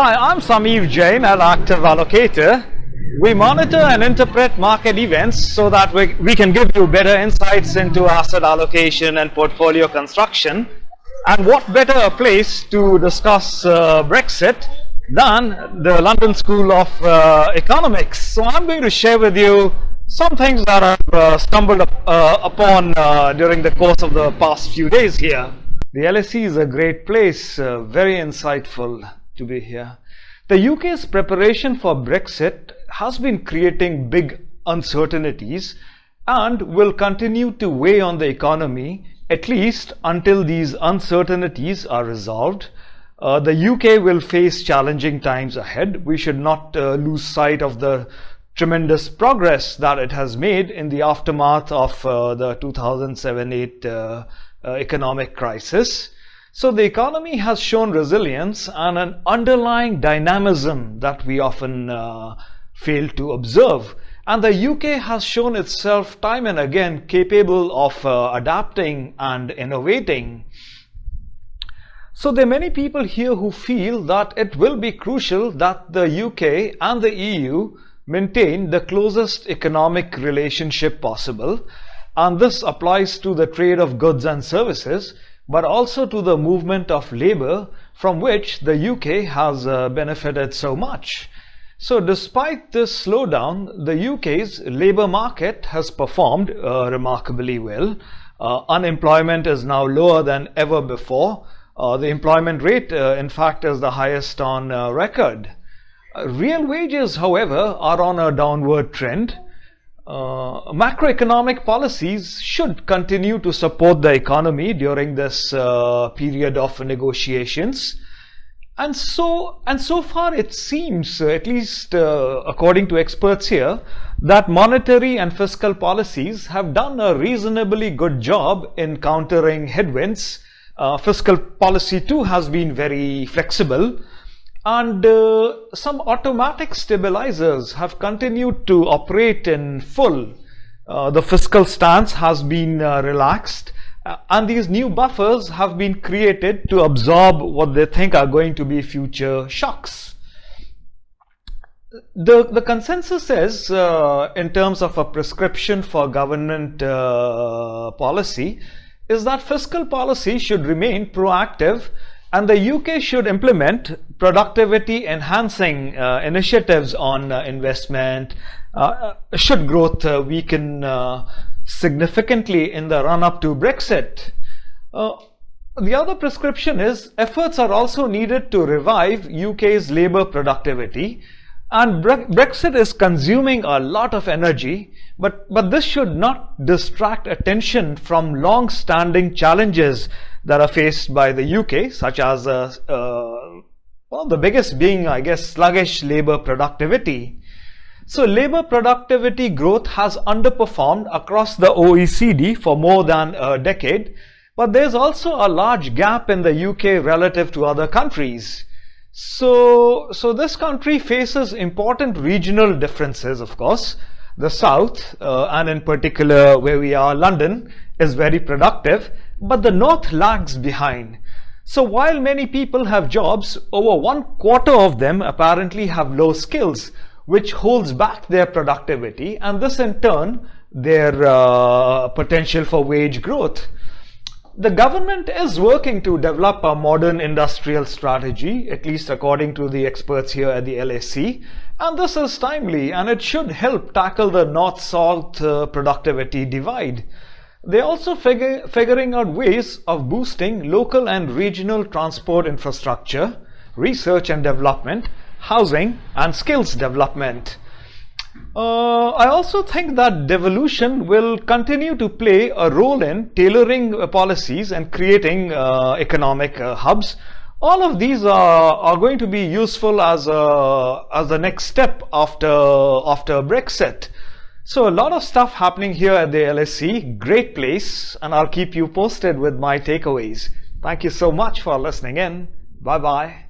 Hi, I'm Sameer Jain, an active allocator. We monitor and interpret market events so that we can give you better insights into asset allocation and portfolio construction. And what better a place to discuss Brexit than the London School of Economics. So I'm going to share with you some things that I've stumbled upon during the course of the past few days here. The LSE is a great place, very insightful to be here. The UK's preparation for Brexit has been creating big uncertainties and will continue to weigh on the economy at least until these uncertainties are resolved. The UK will face challenging times ahead. We should not lose sight of the tremendous progress that it has made in the aftermath of the 2007-8 economic crisis. So the economy has shown resilience and an underlying dynamism that we often fail to observe. And the UK has shown itself time and again capable of adapting and innovating. So there are many people here who feel that it will be crucial that the UK and the EU maintain the closest economic relationship possible. And this applies to the trade of goods and services, but also to the movement of labor, from which the UK has benefited so much. So despite this slowdown, the UK's labor market has performed remarkably well. Unemployment is now lower than ever before. The employment rate, in fact, is the highest on record. Real wages, however, are on a downward trend. Macroeconomic policies should continue to support the economy during this period of negotiations. And so far it seems, at least according to experts here, that monetary and fiscal policies have done a reasonably good job in countering headwinds. Fiscal policy too has been very flexible, and some automatic stabilizers have continued to operate in full. The fiscal stance has been relaxed, and these new buffers have been created to absorb what they think are going to be future shocks. The consensus is, in terms of a prescription for government policy, is that fiscal policy should remain proactive and the UK should implement productivity enhancing initiatives on investment. Should growth weaken significantly in the run-up to Brexit. The other prescription is efforts are also needed to revive UK's labour productivity, and Brexit is consuming a lot of energy, but this should not distract attention from long-standing challenges that are faced by the UK, such as the biggest being, I guess, sluggish labour productivity. So labour productivity growth has underperformed across the OECD for more than a decade, but there's also a large gap in the UK relative to other countries. So this country faces important regional differences, of course. The South, and in particular where we are, London, is very productive, but the North lags behind. So while many people have jobs, over 1/4 of them apparently have low skills, which holds back their productivity, and this in turn their potential for wage growth. The government is working to develop a modern industrial strategy, at least according to the experts here at the LSE, and this is timely and it should help tackle the north-south productivity divide. They're also figuring out ways of boosting local and regional transport infrastructure, research and development, housing and skills development. I also think that devolution will continue to play a role in tailoring policies and creating economic hubs. All of these are going to be useful as the next step after Brexit. So a lot of stuff happening here at the LSE, great place, and I'll keep you posted with my takeaways. Thank you so much for listening in. Bye bye.